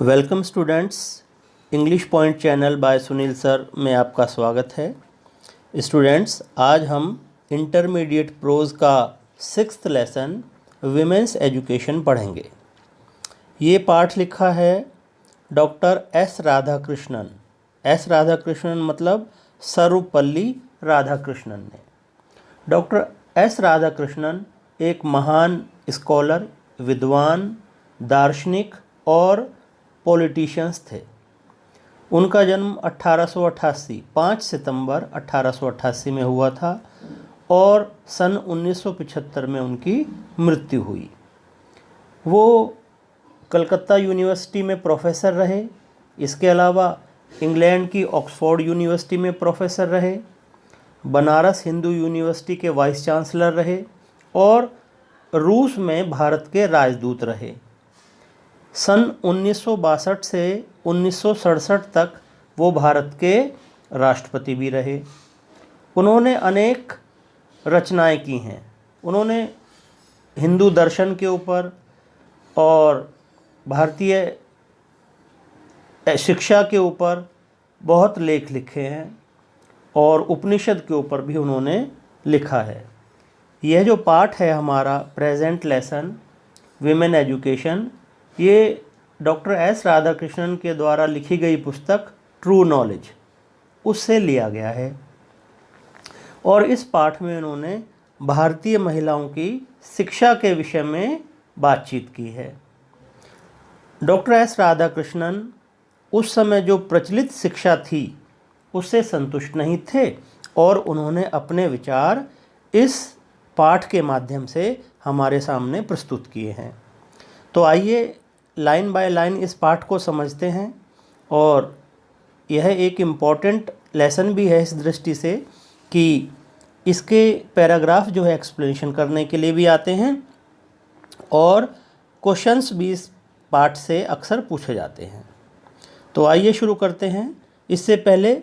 Welcome students, English point channel by Sunil sir में आपका स्वागत है। स्टूडेंट्स, आज हम इंटरमीडिएट प्रोज़ का 6th लेसन विमेंस एजुकेशन पढ़ेंगे। ये पाठ लिखा है doctor S Radhakrishnan. S Radhakrishnan मतलब सर्वपल्ली राधाकृष्णन ने। डॉक्टर एस राधाकृष्णन एक महान स्कॉलर, विद्वान, दार्शनिक और पॉलिटिशियंस थे। उनका जन्म 5 सितंबर 1888 में हुआ था और सन 1975 में उनकी मृत्यु हुई। वो कलकत्ता यूनिवर्सिटी में प्रोफेसर रहे। इसके अलावा इंग्लैंड की ऑक्सफोर्ड यूनिवर्सिटी में प्रोफेसर रहे, बनारस हिंदू यूनिवर्सिटी के वाइस चांसलर रहे और रूस में भारत के राजदूत रहे। सन 1962 से 1967 तक वो भारत के राष्ट्रपति भी रहे। उन्होंने अनेक रचनाएं की हैं। उन्होंने हिंदू दर्शन के ऊपर और भारतीय शिक्षा के वीपर बहुत लेख लिखे हैं और उपनिषद के ऊपर भी उन्होंने लिखा है। यह जो पाठ है हमारा प्रेजेंट लेसन विमेन एजुकेशन, ये डॉक्टर एस राधाकृष्णन के द्वारा लिखी गई पुस्तक ट्रू नॉलेज उससे लिया गया है और इस पाठ में उन्होंने भारतीय महिलाओं की शिक्षा के विषय में बातचीत की है। डॉक्टर एस राधाकृष्णन उस समय जो प्रचलित शिक्षा थी उससे संतुष्ट नहीं थे और उन्होंने अपने विचार इस पाठ के माध्यम से हमारे सामने प्रस्तुत किए हैं। तो आइए लाइन बाय लाइन इस पाठ को समझते हैं और यह एक इम्पॉर्टेंट लेसन भी है इस दृष्टि से कि इसके पैराग्राफ जो है एक्सप्लेनेशन करने के लिए भी आते हैं और क्वेश्चंस भी इस पाठ से अक्सर पूछे जाते हैं। तो आइए शुरू करते हैं। इससे पहले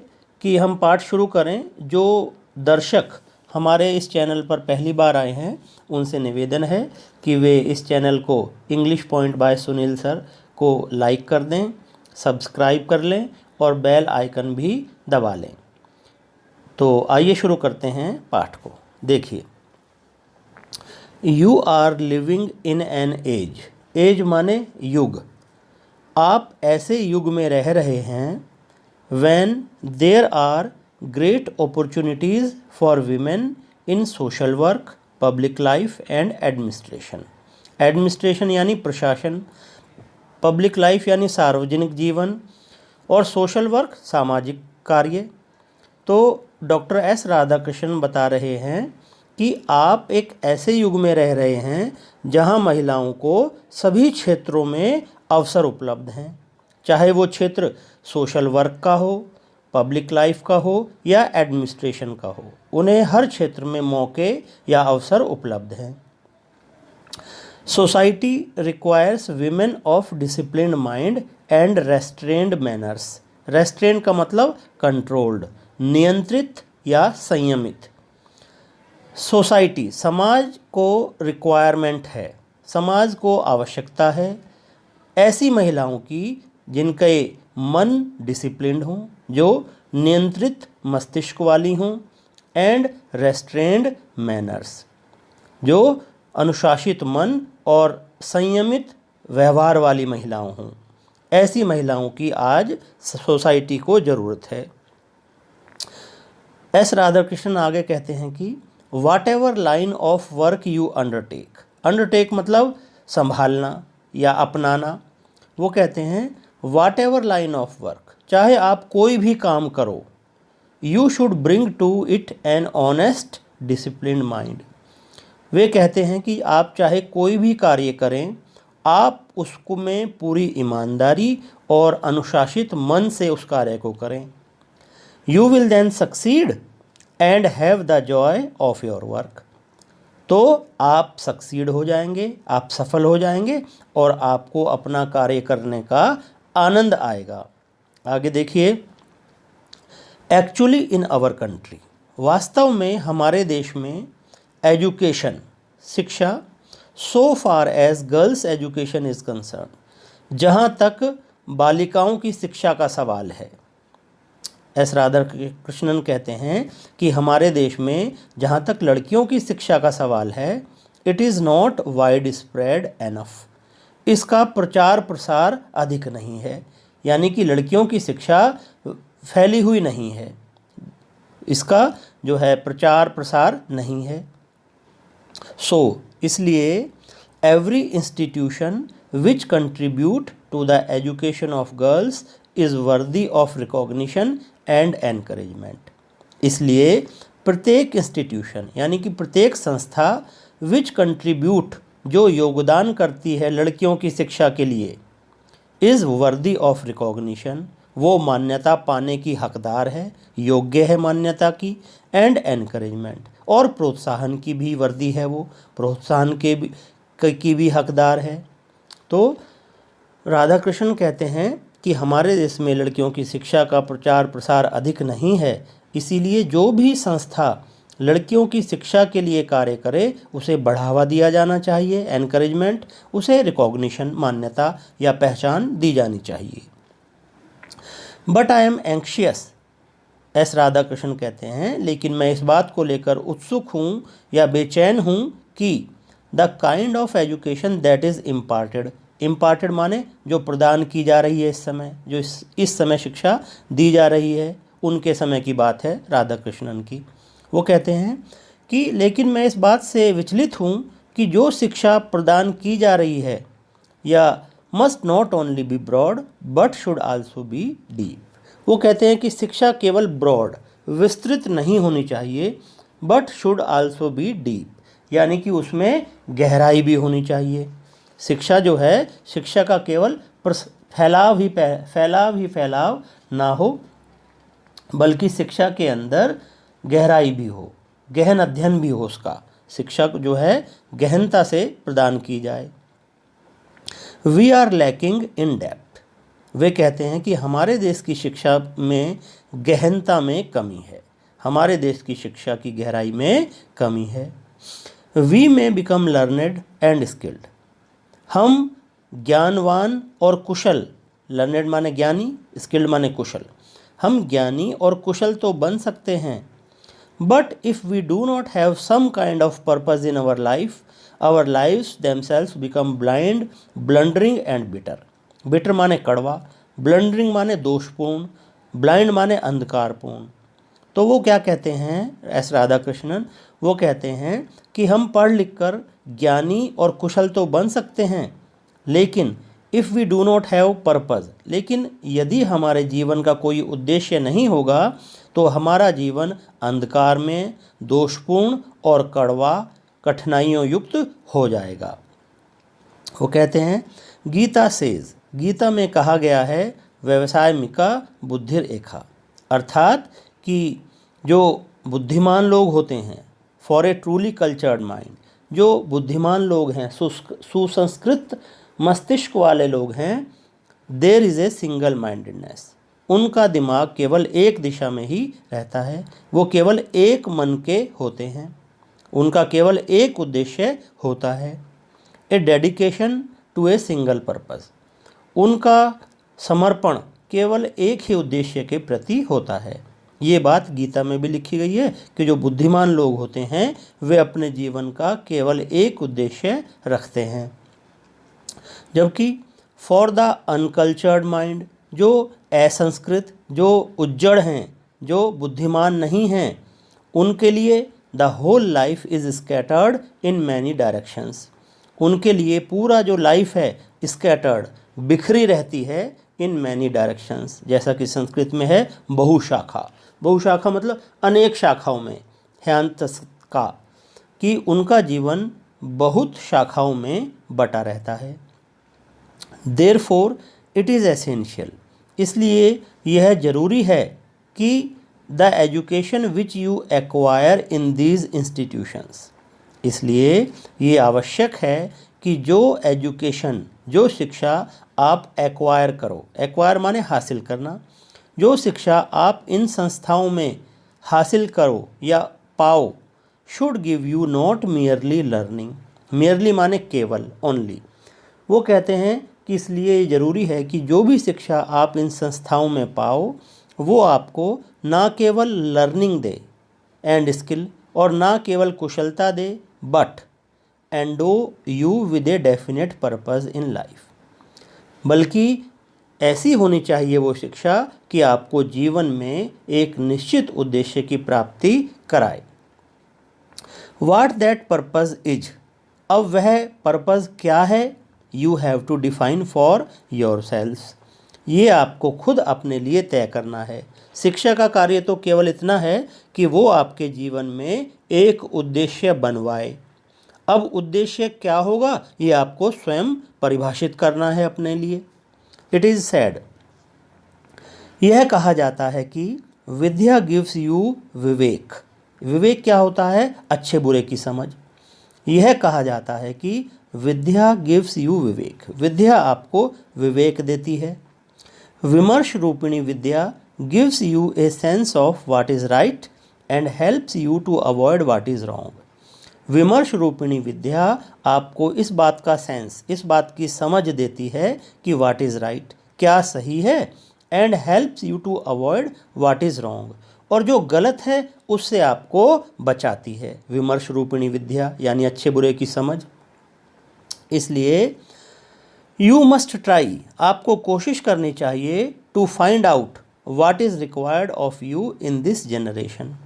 कि हम पाठ शुरू करें, जो दर्शक हमारे इस चैनल पर पहली बार आए हैं उनसे निवेदन है कि वे इस चैनल को English point by Sunil sir को लाइक कर दें, सब्सक्राइब कर लें और बेल आइकन भी दबा लें। तो आइए शुरू करते हैं पाठ को। देखिए, you are living in an age. Age माने युग। आप ऐसे युग में रह रहे हैं when there are great opportunities for women in social work, public life and administration. Administration यानी प्रशासन, पब्लिक लाइफ यानी सार्वजनिक जीवन और सोशल वर्क सामाजिक कार्य। तो डॉक्टर एस राधाकृष्णन बता रहे हैं कि आप एक ऐसे युग में रह रहे हैं जहां महिलाओं को सभी क्षेत्रों में अवसर उपलब्ध हैं, चाहे वो क्षेत्र सोशल वर्क का हो, पब्लिक लाइफ का हो या एडमिनिस्ट्रेशन का हो। उन्हें हर क्षेत्र में मौके या अवसर उपलब्ध हैं। Society requires women of disciplined mind and restrained manners. Restrained का मतलब कंट्रोल्ड, नियंत्रित या संयमित। सोसाइटी समाज को रिक्वायरमेंट है, समाज को आवश्यकता है ऐसी महिलाओं की जिनके मन डिसिप्लिन्ड हों, जो नियंत्रित मस्तिष्क वाली हों, एंड रेस्ट्रेन्ड मैनर्स, जो अनुशासित मन और संयमित व्यवहार वाली महिलाओं हों। ऐसी महिलाओं की आज सोसाइटी को ज़रूरत है। एस राधाकृष्णन आगे कहते हैं कि whatever line of work you undertake. Undertake मतलब संभालना या अपनाना। वो कहते हैं whatever line of work, चाहे आप कोई भी काम करो, you should bring to it an honest disciplined mind. वे कहते हैं कि आप चाहे कोई भी कार्य करें, आप उसको में पूरी ईमानदारी और अनुशासित मन से उस कार्य को करें। You will then succeed and have the joy of your work. तो आप सक्सीड हो जाएंगे, आप सफल हो जाएंगे और आपको अपना कार्य करने का आनंद आएगा। आगे देखिए, एक्चुअली इन आवर कंट्री, वास्तव में हमारे देश में एजुकेशन शिक्षा so far as girls education is concern, जहाँ तक बालिकाओं की शिक्षा का सवाल है। एस राधाकृष्णन कहते हैं कि हमारे देश में जहाँ तक लड़कियों की शिक्षा का सवाल है, it is not wide spread enough, इसका प्रचार प्रसार अधिक नहीं है, यानी कि लड़कियों की शिक्षा फैली हुई नहीं है, इसका जो है प्रचार प्रसार नहीं है। इसलिए every institution which contribute to the education of girls is worthy of recognition and encouragement. इसलिए प्रत्येक इंस्टीट्यूशन यानी कि प्रत्येक संस्था विच कंट्रीब्यूट जो योगदान करती है लड़कियों की शिक्षा के लिए, इज़ वर्दी ऑफ रिकॉग्निशन वो मान्यता पाने की हकदार है, योग्य है मान्यता की, एंड एनकरेजमेंट और प्रोत्साहन की भी वर्दी है, वो प्रोत्साहन की भी हकदार है। तो राधाकृष्णन कहते हैं कि हमारे देश में लड़कियों की शिक्षा का प्रचार प्रसार अधिक नहीं है, इसीलिए जो भी संस्था लड़कियों की शिक्षा के लिए कार्य करे उसे बढ़ावा दिया जाना चाहिए, एनकरेजमेंट, उसे रिकॉग्निशन मान्यता या पहचान दी जानी चाहिए। But I am anxious, S Radhakrishnan कहते हैं, लेकिन मैं इस बात को लेकर उत्सुक हूँ या बेचैन हूँ कि the kind of education that is imparted माने जो प्रदान की जा रही है इस समय, जो इस समय शिक्षा दी जा रही है, उनके समय की बात है राधाकृष्णन की। वो कहते हैं कि लेकिन मैं इस बात से विचलित हूँ कि जो शिक्षा प्रदान की जा रही है या must not only be broad but should also be deep. वो कहते हैं कि शिक्षा केवल ब्रॉड विस्तृत नहीं होनी चाहिए, but should also be deep, यानी कि उसमें गहराई भी होनी चाहिए। शिक्षा जो है, शिक्षा का केवल फैलाव ना हो, बल्कि शिक्षा के अंदर गहराई भी हो, गहन अध्ययन भी हो, उसका शिक्षा जो है गहनता से प्रदान की जाए। We are lacking in depth. वे कहते हैं कि हमारे देश की शिक्षा में गहनता में कमी है, हमारे देश की शिक्षा की गहराई में कमी है। वी में बिकम लर्नेड एंड स्किल्ड। हम ज्ञानवान और कुशल, लर्नेड माने ज्ञानी, स्किल्ड माने कुशल, हम ज्ञानी और कुशल तो बन सकते हैं, but if we do not have some kind of purpose in our lives themselves become blind, blundering and bitter. Bitter माने कड़वा, ब्लंडरिंग माने दोषपूर्ण, ब्लाइंड माने अंधकारपूर्ण। तो वो क्या कहते हैं एस राधाकृष्णन, वो कहते हैं कि हम पढ़ लिख कर ज्ञानी और कुशल तो बन सकते हैं, लेकिन if we do not have purpose, लेकिन यदि हमारे जीवन का कोई उद्देश्य नहीं होगा तो हमारा जीवन अंधकार में, दोषपूर्ण और कड़वा, कठिनाइयों युक्त हो जाएगा। वो कहते हैं गीता सेज, गीता में कहा गया है व्यवसाय मिका बुद्धिर एका, अर्थात कि जो बुद्धिमान लोग होते हैं, for a truly cultured mind, जो बुद्धिमान लोग हैं, सुसंस्कृत मस्तिष्क वाले लोग हैं, there is a single mindedness, उनका दिमाग केवल एक दिशा में ही रहता है, वो केवल एक मन के होते हैं, उनका केवल एक उद्देश्य होता है। A dedication to a single purpose, उनका समर्पण केवल एक ही उद्देश्य के प्रति होता है। ये बात गीता में भी लिखी गई है कि जो बुद्धिमान लोग होते हैं वे अपने जीवन का केवल एक उद्देश्य रखते हैं, जबकि फॉर द अनकल्चर्ड माइंड, जो असंस्कृत, जो उज्जड़ हैं, जो बुद्धिमान नहीं हैं, उनके लिए the whole life is scattered in many directions, उनके लिए पूरा जो लाइफ है स्कैटर्ड, बिखरी रहती है इन मैनी डायरेक्शंस, जैसा कि संस्कृत में है बहुशाखा। बहुशाखा मतलब अनेक शाखाओं में, ह्यांतस का, कि उनका जीवन बहुत शाखाओं में बटा रहता है। देयरफॉर इट इज़ एसेंशियल, इसलिए यह ज़रूरी है कि the education which you acquire in these institutions, इसलिए ये आवश्यक है कि जो एजुकेशन, जो शिक्षा आप एक्वायर करो, एक्वायर माने हासिल करना, जो शिक्षा आप इन संस्थाओं में हासिल करो या पाओ, should give you not merely learning, merely माने केवल, ओनली। वो कहते हैं कि इसलिए ज़रूरी है कि जो भी शिक्षा आप इन संस्थाओं में पाओ वो आपको ना केवल लर्निंग दे एंड स्किल और ना केवल कुशलता दे, but endow you with a definite purpose in life, बल्कि ऐसी होनी चाहिए वो शिक्षा कि आपको जीवन में एक निश्चित उद्देश्य की प्राप्ति कराए। वाट दैट पर्पस इज, अब वह पर्पस क्या है, you have to define for your self, ये आपको खुद अपने लिए तय करना है। शिक्षा का कार्य तो केवल इतना है कि वो आपके जीवन में एक उद्देश्य बनवाए। अब उद्देश्य क्या होगा ये आपको स्वयं परिभाषित करना है अपने लिए। इट इज़ सैड, यह कहा जाता है कि विद्या गिव्स यू विवेक। विवेक क्या होता है? अच्छे बुरे की समझ। यह कहा जाता है कि विद्या गिव्स यू विवेक, विद्या आपको विवेक देती है। विमर्श रूपिणी विद्या gives you a sense of what is right and helps you to avoid what is wrong. विमर्श रूपिणी विद्या आपको इस बात का सेंस, इस बात की समझ देती है कि व्हाट इज़ राइट, क्या सही है, and helps you to avoid what is wrong, और जो गलत है उससे आपको बचाती है। विमर्श रूपिणी विद्या यानी अच्छे बुरे की समझ। इसलिए यू मस्ट ट्राई, आपको कोशिश करनी चाहिए, to find out what is required of you in this generation.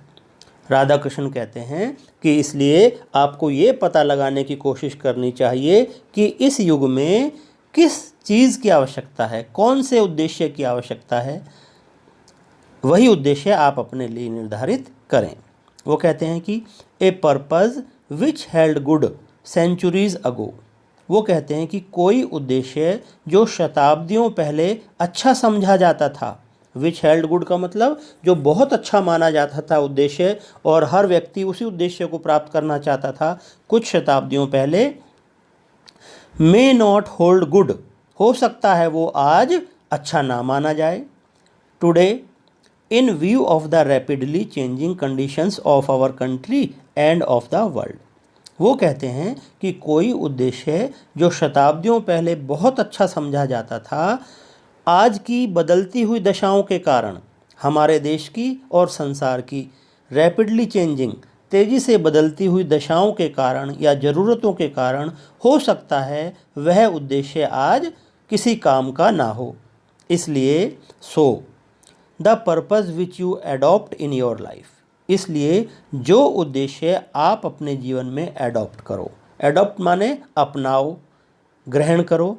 Radha Krishna कहते हैं कि इसलिए आपको ये पता लगाने की कोशिश करनी चाहिए कि इस युग में किस चीज़ की आवश्यकता है, कौन से उद्देश्य की आवश्यकता है, वही उद्देश्य आप अपने लिए निर्धारित करें। वो कहते हैं कि a purpose which held good centuries ago, वो कहते हैं कि कोई उद्देश्य जो शताब्दियों पहले अच्छा समझा जाता था, विच हेल्ड गुड का मतलब जो बहुत अच्छा माना जाता था उद्देश्य, और हर व्यक्ति उसी उद्देश्य को प्राप्त करना चाहता था कुछ शताब्दियों पहले, मे नॉट होल्ड गुड, हो सकता है वो आज अच्छा ना माना जाए। Today in view of the rapidly changing conditions of our country and of the world, वो कहते हैं कि कोई उद्देश्य जो शताब्दियों पहले बहुत अच्छा समझा जाता था, आज की बदलती हुई दशाओं के कारण, हमारे देश की और संसार की रैपिडली चेंजिंग, तेज़ी से बदलती हुई दशाओं के कारण या ज़रूरतों के कारण हो सकता है वह उद्देश्य आज किसी काम का ना हो। इसलिए so the purpose which you adopt in your life, इसलिए जो उद्देश्य आप अपने जीवन में एडॉप्ट करो, एडॉप्ट माने अपनाओ, ग्रहण करो,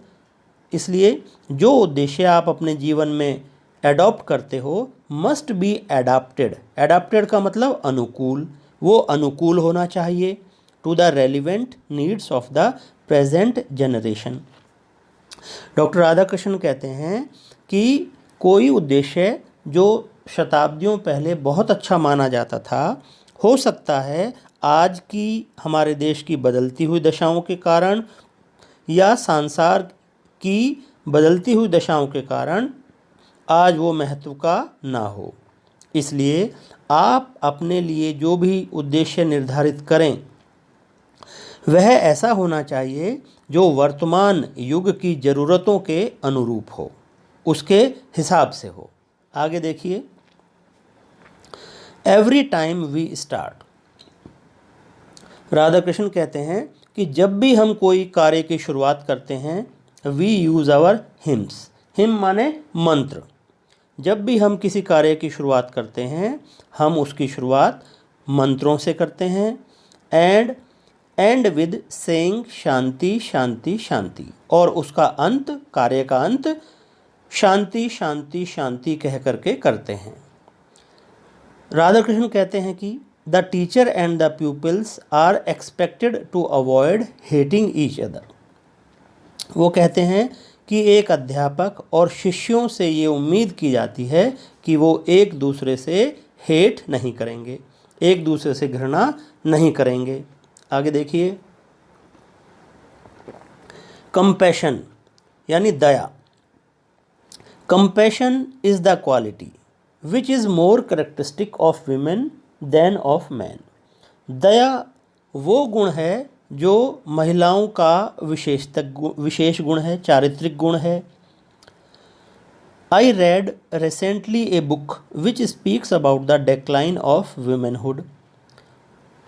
इसलिए जो उद्देश्य आप अपने जीवन में एडॉप्ट करते हो मस्ट बी एडाप्टेड। एडाप्टेड का मतलब अनुकूल, वो अनुकूल होना चाहिए to the relevant needs of the present generation. Doctor Radhakrishna कहते हैं कि कोई उद्देश्य जो शताब्दियों पहले बहुत अच्छा माना जाता था, हो सकता है आज की हमारे देश की बदलती हुई दशाओं के कारण या संसार की बदलती हुई दशाओं के कारण आज वो महत्व का ना हो। इसलिए आप अपने लिए जो भी उद्देश्य निर्धारित करें वह ऐसा होना चाहिए जो वर्तमान युग की ज़रूरतों के अनुरूप हो, उसके हिसाब से हो। आगे देखिए, every time we start, Radha Krishna कहते हैं कि जब भी हम कोई कार्य की शुरुआत करते हैं, we use our hymns, hymn माने मंत्र, जब भी हम किसी कार्य की शुरुआत करते हैं हम उसकी शुरुआत मंत्रों से करते हैं, एंड विद सेइंग शांति शांति शांति, और उसका अंत, कार्य का अंत शांति शांति शांति कह करके करते हैं। राधा कृष्ण कहते हैं कि the teacher and the pupils are expected to avoid hating each other, वो कहते हैं कि एक अध्यापक और शिष्यों से ये उम्मीद की जाती है कि वो एक दूसरे से हेट नहीं करेंगे, एक दूसरे से घृणा नहीं करेंगे। आगे देखिए, कंपैशन यानी दया। Compassion is the quality which is more characteristic of women than of man. दया वो गुण है जो महिलाओं का विशेष गुण है, चारित्रिक गुण है। I read recently a book which speaks about the decline of womanhood.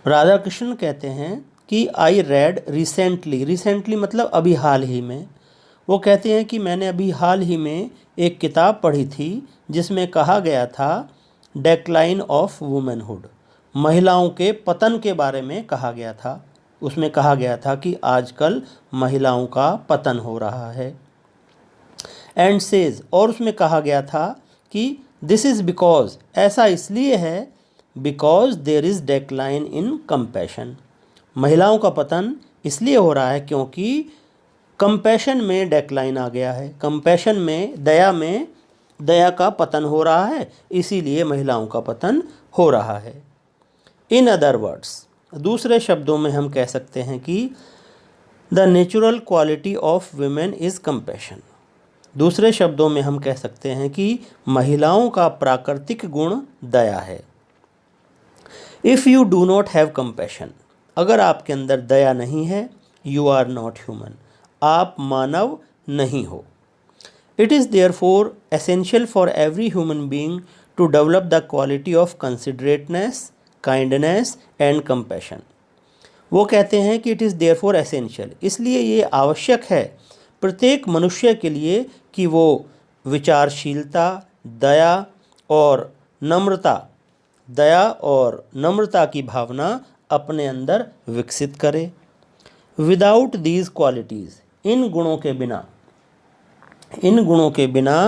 Radha Krishna कहते हैं कि आई रेड रिसेंटली मतलब अभी हाल ही में। वो कहते हैं कि मैंने अभी हाल ही में एक किताब पढ़ी थी जिसमें कहा गया था डेक्लाइन ऑफ वुमेनहुड, महिलाओं के पतन के बारे में कहा गया था। उसमें कहा गया था कि आजकल महिलाओं का पतन हो रहा है। एंड सेज, और उसमें कहा गया था कि दिस इज़ बिकॉज, ऐसा इसलिए है, because there is decline in compassion. महिलाओं का पतन इसलिए हो रहा है क्योंकि कंपैशन में डेक्लाइन आ गया है, कंपैशन में दया का पतन हो रहा है, इसीलिए महिलाओं का पतन हो रहा है। इन अदर वर्ड्स, दूसरे शब्दों में हम कह सकते हैं कि the natural quality of women is compassion. दूसरे शब्दों में हम कह सकते हैं कि महिलाओं का प्राकृतिक गुण दया है। If you do not have compassion, अगर आपके अंदर दया नहीं है, यू आर नॉट ह्यूमन, आप मानव नहीं हो। It is therefore essential for every human being to develop the quality of considerateness, kindness and compassion. वो कहते हैं कि इट इज़ देयरफॉर एसेंशियल, इसलिए ये आवश्यक है प्रत्येक मनुष्य के लिए कि वो विचारशीलता, दया और नम्रता की भावना अपने अंदर विकसित करे। विदाउट दीज क्वालिटीज़, इन गुणों के बिना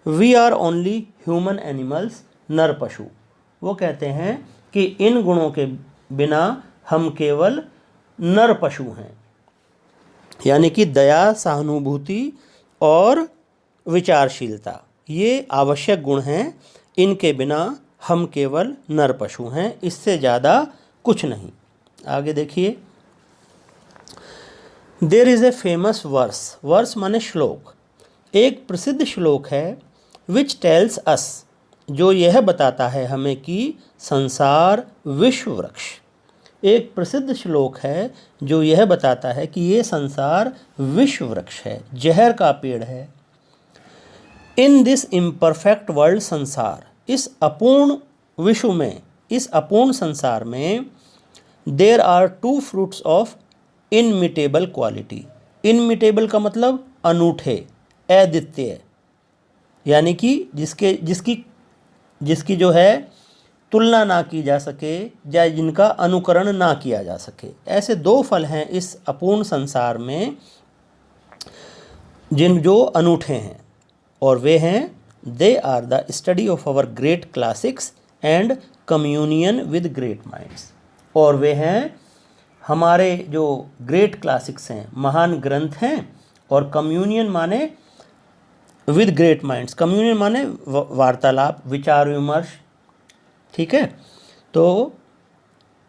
we are only human animals, नर पशु। वो कहते हैं कि इन गुणों के बिना हम केवल नर पशु हैं, यानी कि दया, सहानुभूति और विचारशीलता ये आवश्यक गुण हैं, इनके बिना हम केवल नर पशु हैं, इससे ज़्यादा कुछ नहीं। आगे देखिए, there is a famous verse माने श्लोक, एक प्रसिद्ध श्लोक है, विच टेल्स अस, जो यह बताता है हमें कि संसार विश्व वृक्ष। एक प्रसिद्ध श्लोक है जो यह बताता है कि ये संसार विश्व वृक्ष है, जहर का पेड़ है। इन दिस इम्परफेक्ट वर्ल्ड, संसार, इस अपूर्ण विश्व में, इस अपूर्ण संसार में, there are two fruits of inimitable quality. Inimitable का मतलब अनूठे, अद्वितीय, यानी कि जिसकी जो है तुलना ना की जा सके या जिनका अनुकरण ना किया जा सके। ऐसे दो फल हैं इस अपूर्ण संसार में जो अनूठे हैं, और वे हैं, they are the study of our great classics and communion with great minds. और वे हैं हमारे जो ग्रेट क्लासिक्स हैं, महान ग्रंथ हैं, और कम्युनियन माने विद ग्रेट माइंड्स, कम्युनियन माने वार्तालाप, विचार विमर्श। ठीक है, तो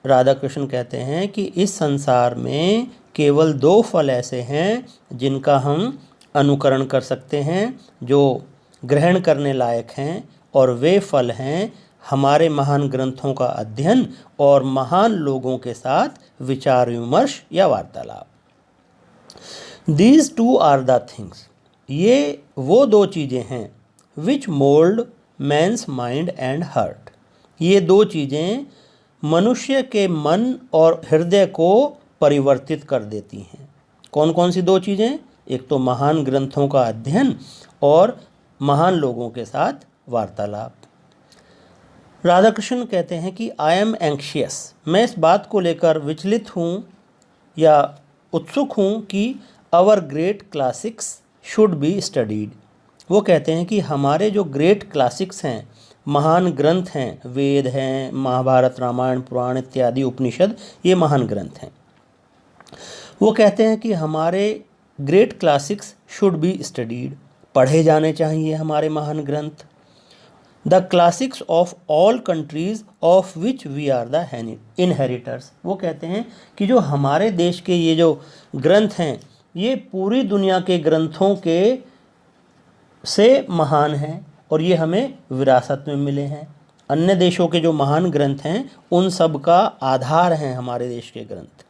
राधा कृष्ण कहते हैं कि इस संसार में केवल दो फल ऐसे हैं जिनका हम अनुकरण कर सकते हैं, जो ग्रहण करने लायक हैं, और वे फल हैं हमारे महान ग्रंथों का अध्ययन और महान लोगों के साथ विचार विमर्श या वार्तालाप। These two are the things, ये वो दो चीज़ें हैं, which mould man's mind and heart. ये दो चीज़ें मनुष्य के मन और हृदय को परिवर्तित कर देती हैं। कौन कौन सी दो चीज़ें? एक तो महान ग्रंथों का अध्ययन और महान लोगों के साथ वार्तालाप। राधा कृष्ण कहते हैं कि आई एम एंक्शियस, मैं इस बात को लेकर विचलित हूँ या उत्सुक हूँ कि our great classics should be studied. वो कहते हैं कि हमारे जो ग्रेट क्लासिक्स हैं, महान ग्रंथ हैं, वेद हैं, महाभारत, रामायण, पुराण इत्यादि, उपनिषद, ये महान ग्रंथ हैं। वो कहते हैं कि हमारे great classics should be studied, पढ़े जाने चाहिए हमारे महान ग्रंथ। The classics of all countries of which we are the inheritors. वो कहते हैं कि जो हमारे देश के ये जो ग्रंथ हैं, ये पूरी दुनिया के ग्रंथों के से महान हैं और ये हमें विरासत में मिले हैं। अन्य देशों के जो महान ग्रंथ हैं उन सब का आधार हैं हमारे देश के ग्रंथ।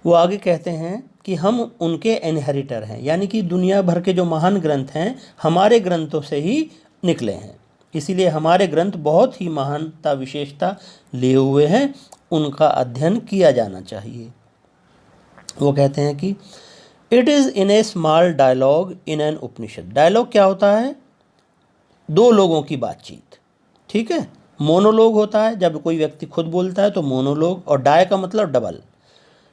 वो आगे कहते हैं कि हम उनके इनहेरिटर हैं, यानी कि दुनिया भर के जो महान ग्रंथ हैं हमारे ग्रंथों से ही निकले हैं, इसीलिए हमारे ग्रंथ बहुत ही महानता विशेषता लिए हुए हैं, उनका अध्ययन किया जाना चाहिए। वो कहते हैं कि it is in a small dialogue in an Upanishad. Dialogue क्या होता है? दो लोगों की बातचीत, ठीक है। मोनोलॉग होता है जब कोई व्यक्ति खुद बोलता है तो मोनोलॉग, और डाय का मतलब डबल,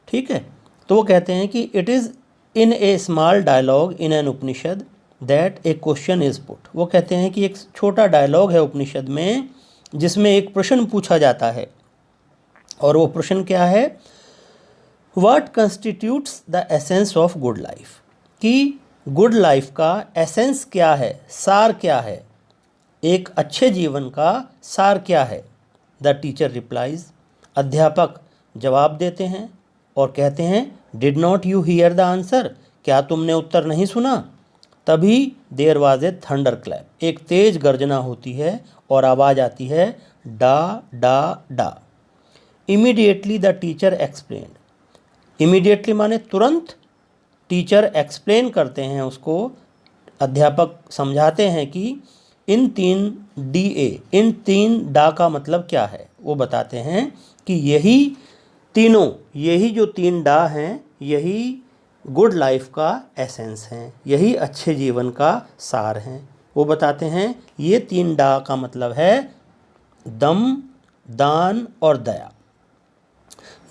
ठीक है। तो वो कहते हैं कि it is in a small dialogue in an Upanishad that a question is put. वो कहते हैं कि एक छोटा डायलॉग है उपनिषद में जिसमें एक प्रश्न पूछा जाता है, और वो प्रश्न क्या है? What constitutes the essence of good life, कि गुड लाइफ का एसेंस क्या है, सार क्या है, एक अच्छे जीवन का सार क्या है? द टीचर रिप्लाइज, अध्यापक जवाब देते हैं और कहते हैं did not you hear the answer, क्या तुमने उत्तर नहीं सुना? तभी there was a thunder clap, एक तेज गर्जना होती है और आवाज़ आती है डा डा डा। Immediately the teacher explain, immediately माने तुरंत, टीचर एक्सप्लेन करते हैं उसको, अध्यापक समझाते हैं कि इन तीन DA, इन तीन डा का मतलब क्या है। वो बताते हैं कि यही जो तीन डा हैं यही गुड लाइफ का एसेंस हैं, यही अच्छे जीवन का सार हैं। वो बताते हैं ये तीन डा का मतलब है दम, दान और दया।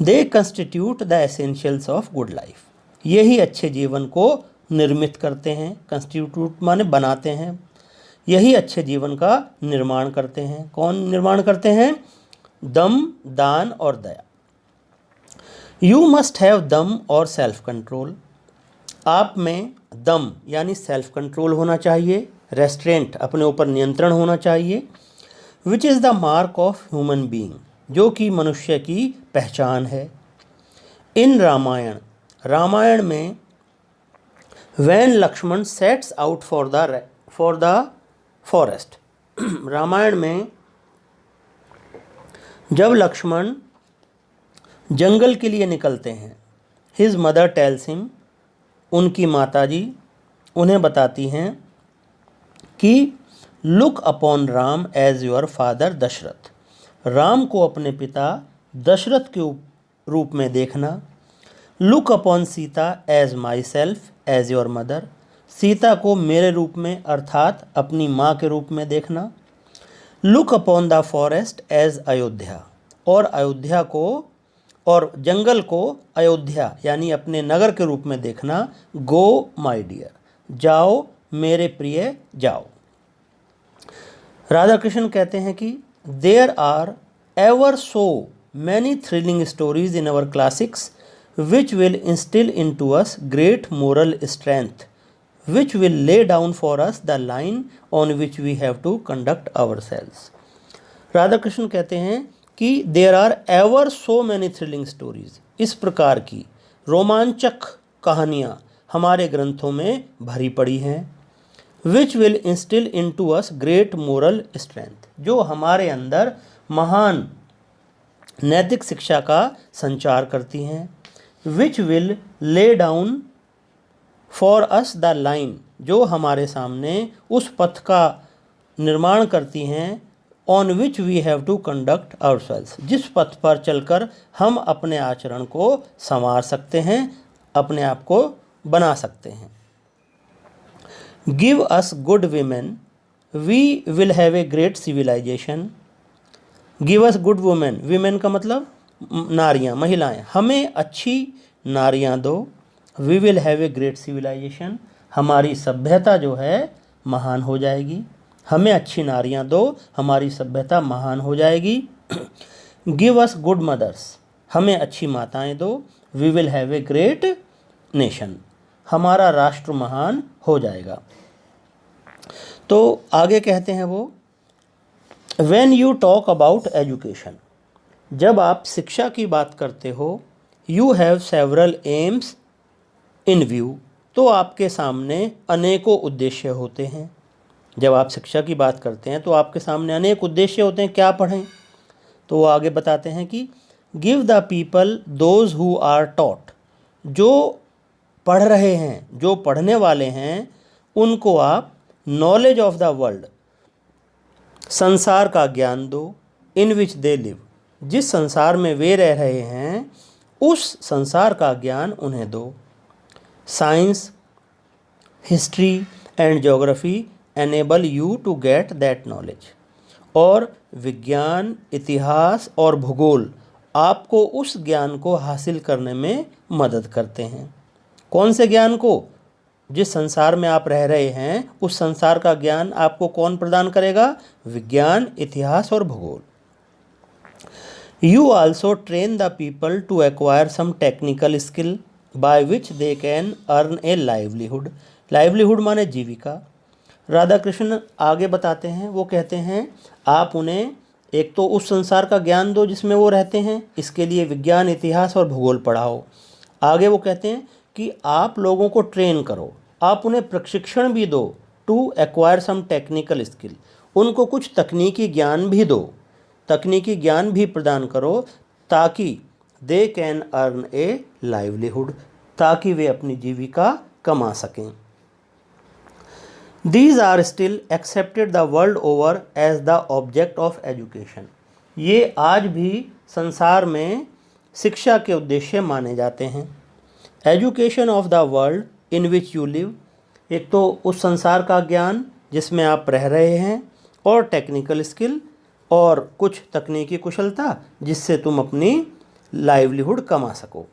They constitute the essentials of good life, यही अच्छे जीवन को निर्मित करते हैं। कंस्टिट्यूट माने बनाते हैं, यही अच्छे जीवन का निर्माण करते हैं। कौन निर्माण करते हैं? दम, दान और दया। यू मस्ट हैव दम और सेल्फ कंट्रोल, आप में दम यानी सेल्फ कंट्रोल होना चाहिए, रेस्ट्रेंट अपने ऊपर नियंत्रण होना चाहिए। Which is the mark of human being, जो कि मनुष्य की पहचान है। इन रामायण, रामायण में when Lakshman sets out for the forest, Ramayana में जब लक्ष्मण जंगल के लिए निकलते हैं, हिज मदर टेल्स हिम, उनकी माताजी उन्हें बताती हैं कि look upon Ram as your father Dasharath, Ram को अपने पिता दशरथ के रूप में देखना। Look upon Sita as myself as your mother, Sita को मेरे रूप में अर्थात अपनी माँ के रूप में देखना। Look upon the forest as Ayodhya, और अयोध्या को और जंगल को अयोध्या यानी अपने नगर के रूप में देखना। गो माई डियर, जाओ मेरे प्रिय जाओ। राधा कृष्ण कहते हैं कि there are ever so many thrilling stories in our classics which will instill into us great moral strength, which will lay down for us the line on which we have to conduct ourselves. Radha Krishna कहते हैं कि there are ever so many thrilling stories, इस प्रकार की रोमांचक कहानियाँ हमारे ग्रंथों में भरी पड़ी हैं। which will instill into us great moral strength, जो हमारे अंदर महान नैतिक शिक्षा का संचार करती हैं। Which will lay down for us the line, जो हमारे सामने उस पथ का निर्माण करती हैं। On which we have to conduct ourselves, जिस पथ पर चलकर हम अपने आचरण को संवार सकते हैं, अपने आप को बना सकते हैं। Give us good women we will have a great civilisation. Give us good women, women का मतलब नारियां, महिलाएं, हमें अच्छी नारियां दो। We will have a great civilisation, हमारी सभ्यता जो है महान हो जाएगी। हमें अच्छी नारियां दो, हमारी सभ्यता महान हो जाएगी। गिव अस गुड मदर्स, हमें अच्छी माताएं दो। We will have a great nation, हमारा राष्ट्र महान हो जाएगा। तो आगे कहते हैं वो, when you talk about education, जब आप शिक्षा की बात करते हो, you have several AIIMS in view, तो आपके सामने अनेकों उद्देश्य होते हैं। जब आप शिक्षा की बात करते हैं तो आपके सामने अनेक उद्देश्य होते हैं, क्या पढ़ें? तो वो आगे बताते हैं कि give the people those who are taught, जो पढ़ रहे हैं, जो पढ़ने वाले हैं, उनको आप नॉलेज ऑफ द वर्ल्ड, संसार का ज्ञान दो, इन विच दे लिव, जिस संसार में वे रह रहे हैं उस संसार का ज्ञान उन्हें दो। Science, history and geography enable you to get that knowledge, और विज्ञान, इतिहास और भूगोल आपको उस ज्ञान को हासिल करने में मदद करते हैं। कौन से ज्ञान को? जिस संसार में आप रह रहे हैं उस संसार का ज्ञान आपको कौन प्रदान करेगा? विज्ञान, इतिहास और भूगोल। You also train the people to acquire some technical skill by which they can earn a livelihood. Livelihood माने जीविका। राधा कृष्ण आगे बताते हैं, वो कहते हैं आप उन्हें एक तो उस संसार का ज्ञान दो जिसमें वो रहते हैं, इसके लिए विज्ञान, इतिहास और भूगोल पढ़ाओ। आगे वो कहते हैं कि आप लोगों को ट्रेन करो, आप उन्हें प्रशिक्षण भी दो, to acquire some technical skill, उनको कुछ तकनीकी ज्ञान भी दो, तकनीकी ज्ञान भी प्रदान करो, ताकि दे कैन अर्न ए लाइवलीहुड, ताकि वे अपनी जीविका कमा सकें। These are still accepted the world over as the object of education। ये आज भी संसार में शिक्षा के उद्देश्य माने जाते हैं। Education of the world in which you live, एक तो उस संसार का ज्ञान जिसमें आप रह रहे हैं, और टेक्निकल स्किल, और कुछ तकनीकी कुशलता जिससे तुम अपनी लाइवलीहुड कमा सको।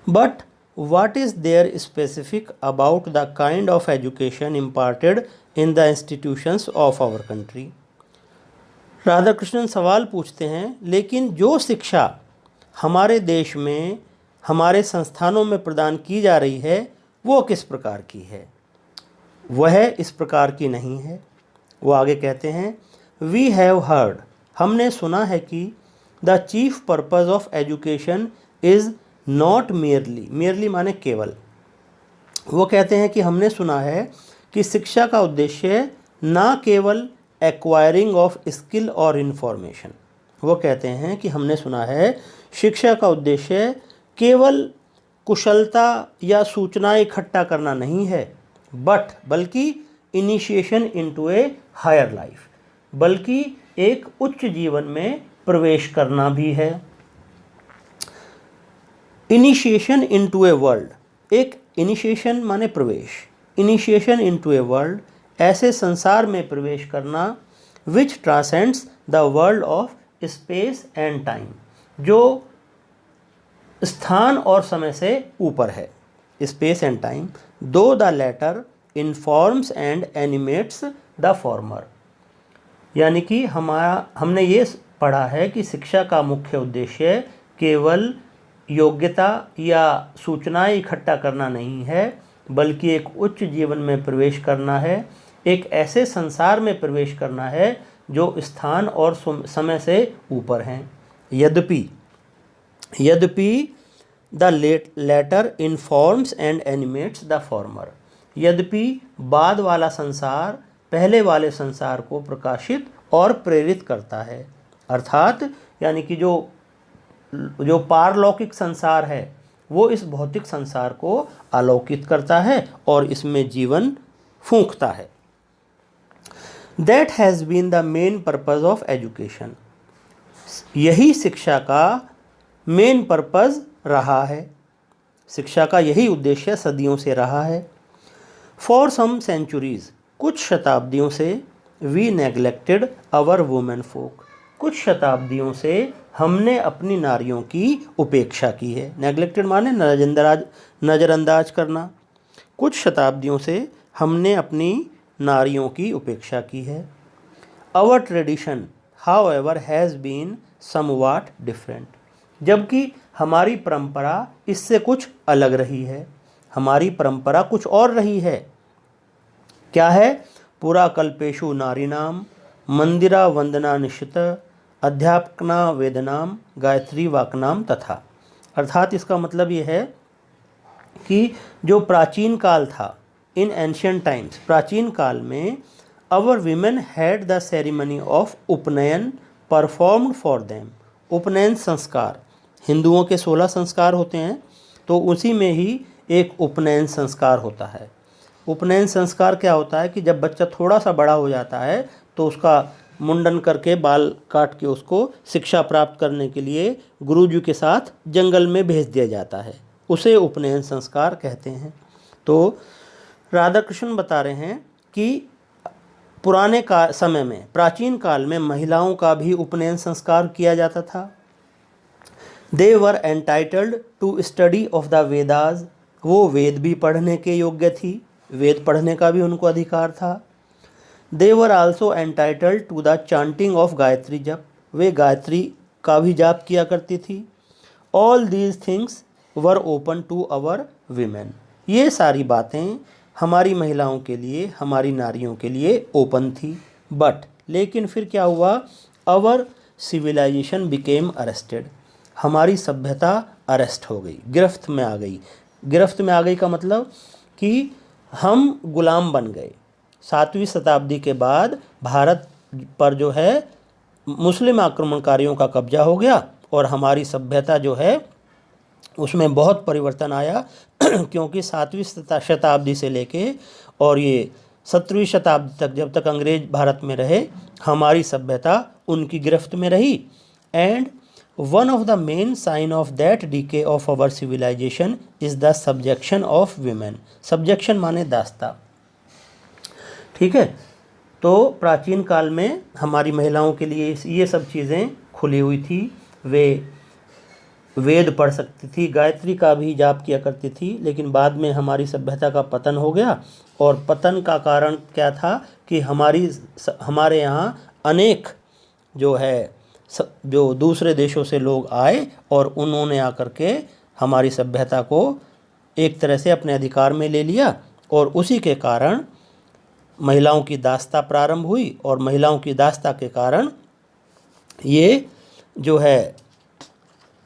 But what is there specific about the kind of education imparted in the institutions of our country? Radha Krishnan सवाल पूछते हैं, लेकिन जो शिक्षा हमारे देश में, हमारे संस्थानों में प्रदान की जा रही है वो किस प्रकार की है? वह इस प्रकार की नहीं है। वो आगे कहते हैं, वी हैव हर्ड, हमने सुना है कि the chief purpose of education is not merely, merely माने केवल। वो कहते हैं कि हमने सुना है कि शिक्षा का उद्देश्य ना केवल एक्वायरिंग ऑफ स्किल और इन्फॉर्मेशन, वो कहते हैं कि हमने सुना है शिक्षा का उद्देश्य केवल कुशलता या सूचनाएं इकट्ठा करना नहीं है, बल्कि initiation into a higher life, बल्कि एक उच्च जीवन में प्रवेश करना भी है। इनिशिएशन इनटू ए वर्ल्ड, एक इनिशिएशन माने प्रवेश, इनिशिएशन इनटू ए वर्ल्ड, ऐसे संसार में प्रवेश करना, which transcends the world of space and time, जो स्थान और समय से ऊपर है, space and time. Though the latter informs and animates the former, यानी कि हमने ये पढ़ा है कि शिक्षा का मुख्य उद्देश्य केवल योग्यता या सूचनाएं इकट्ठा करना नहीं है, बल्कि एक उच्च जीवन में प्रवेश करना है, एक ऐसे संसार में प्रवेश करना है जो स्थान और समय से ऊपर हैं। यद्यपि the latter informs and animates the former, यद्यपि बाद वाला संसार पहले वाले संसार को प्रकाशित और प्रेरित करता है, अर्थात यानी कि जो पारलौकिक संसार है वो इस भौतिक संसार को अलौकित करता है और इसमें जीवन फूंकता है। That has been the main purpose of education, यही शिक्षा का मेन पर्पज़ रहा है, शिक्षा का यही उद्देश्य सदियों से रहा है। फॉर सम सेंचुरीज़, कुछ शताब्दियों से, वी नेग्लेक्टेड आवर वुमेन फोक, कुछ शताब्दियों से हमने अपनी नारियों की उपेक्षा की है। नेग्लेक्टेड माने नज़रअंदाज करना। कुछ शताब्दियों से हमने अपनी नारियों की उपेक्षा की है। Our tradition however has been somewhat different, जबकि हमारी परंपरा इससे कुछ अलग रही है, हमारी परंपरा कुछ और रही है। क्या है? पुरा कल्पेशु नारीनाम मंदिरा वंदना निश्चित अध्यापकना वेदनाम गायत्री वाकनाम तथा, अर्थात इसका मतलब ये है कि जो प्राचीन काल था, इन एंशियंट टाइम्स, प्राचीन काल में, our women had the ceremony of upanayana performed for them, उपनयन संस्कार, हिंदुओं के 16 संस्कार होते हैं, तो उसी में ही एक उपनयन संस्कार होता है। उपनयन संस्कार क्या होता है कि जब बच्चा थोड़ा सा बड़ा हो जाता है तो उसका मुंडन करके बाल काट के उसको शिक्षा प्राप्त करने के लिए गुरुजी के साथ जंगल में भेज दिया जाता है, उसे उपनयन संस्कार कहते हैं। तो राधा कृष्ण बता रहे हैं कि पुराने समय में, प्राचीन काल में महिलाओं का भी उपनयन संस्कार किया जाता था। They were entitled to study of the Vedas, वो वेद भी पढ़ने के योग्य थी, वेद पढ़ने का भी उनको अधिकार था। They were also entitled to the chanting of Gayatri jap, वे गायत्री का भी जाप किया करती थी। All these things were open to our women, ये सारी बातें हमारी महिलाओं के लिए, हमारी नारियों के लिए ओपन थी। बट लेकिन फिर क्या हुआ, अवर सिविलाइजेशन बिकेम अरेस्टेड, हमारी सभ्यता अरेस्ट हो गई, गिरफ्त में आ गई। गिरफ्त में आ गई का मतलब कि हम गुलाम बन गए। 7वीं शताब्दी के बाद भारत पर जो है मुस्लिम आक्रमणकारियों का कब्जा हो गया और हमारी सभ्यता जो है उसमें बहुत परिवर्तन आया क्योंकि 7वीं शताब्दी से लेके और ये 17वीं शताब्दी तक, जब तक अंग्रेज भारत में रहे, हमारी सभ्यता उनकी गिरफ्त में रही। And one of the main sign of that decay of our civilisation is the subjection of women. Subjection माने दास्ता, ठीक है। तो प्राचीन काल में हमारी महिलाओं के लिए ये सब चीज़ें खुली हुई थी, वे वेद पढ़ सकती थी, गायत्री का भी जाप किया करती थी। लेकिन बाद में हमारी सभ्यता का पतन हो गया, और पतन का कारण क्या था कि हमारे यहाँ अनेक जो है जो दूसरे देशों से लोग आए और उन्होंने आकर के हमारी सभ्यता को एक तरह से अपने अधिकार में ले लिया, और उसी के कारण महिलाओं की दास्ता प्रारंभ हुई, और महिलाओं की दास्ता के कारण ये जो है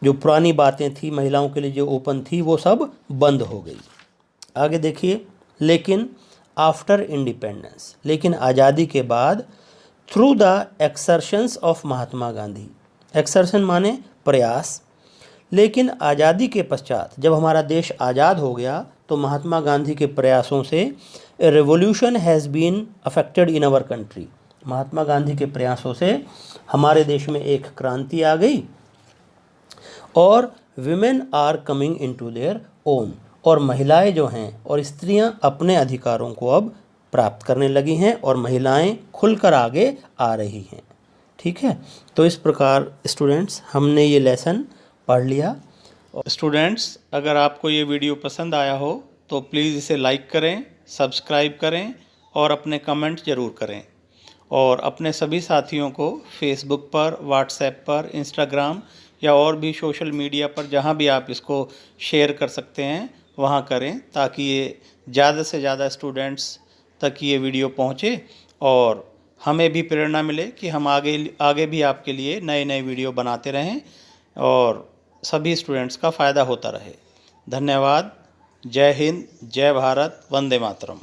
जो पुरानी बातें थी महिलाओं के लिए जो ओपन थी वो सब बंद हो गई। आगे देखिए, लेकिन आफ्टर इंडिपेंडेंस, लेकिन आज़ादी के बाद, through the exertions of Mahatma Gandhi, exertion माने प्रयास, लेकिन आज़ादी के पश्चात जब हमारा देश आज़ाद हो गया तो महात्मा गांधी के प्रयासों से revolution has been affected in our country, Mahatma Gandhi के प्रयासों से हमारे देश में एक क्रांति आ गई, और women are coming into their own, और महिलाएं जो हैं और स्त्रियां अपने अधिकारों को अब प्राप्त करने लगी हैं, और महिलाएं खुलकर आगे आ रही हैं, ठीक है। तो इस प्रकार स्टूडेंट्स हमने ये लेसन पढ़ लिया। स्टूडेंट्स, अगर आपको ये वीडियो पसंद आया हो तो प्लीज़ इसे लाइक करें, सब्सक्राइब करें और अपने कमेंट ज़रूर करें, और अपने सभी साथियों को फेसबुक पर, व्हाट्सएप पर, इंस्टाग्राम या और भी सोशल मीडिया पर जहाँ भी आप इसको शेयर कर सकते हैं वहाँ करें, ताकि ये ज़्यादा से ज़्यादा स्टूडेंट्स तक ये वीडियो पहुँचे और हमें भी प्रेरणा मिले कि हम आगे भी आपके लिए नए नए वीडियो बनाते रहें और सभी स्टूडेंट्स का फ़ायदा होता रहे। धन्यवाद। जय हिंद, जय भारत, वंदे मातरम।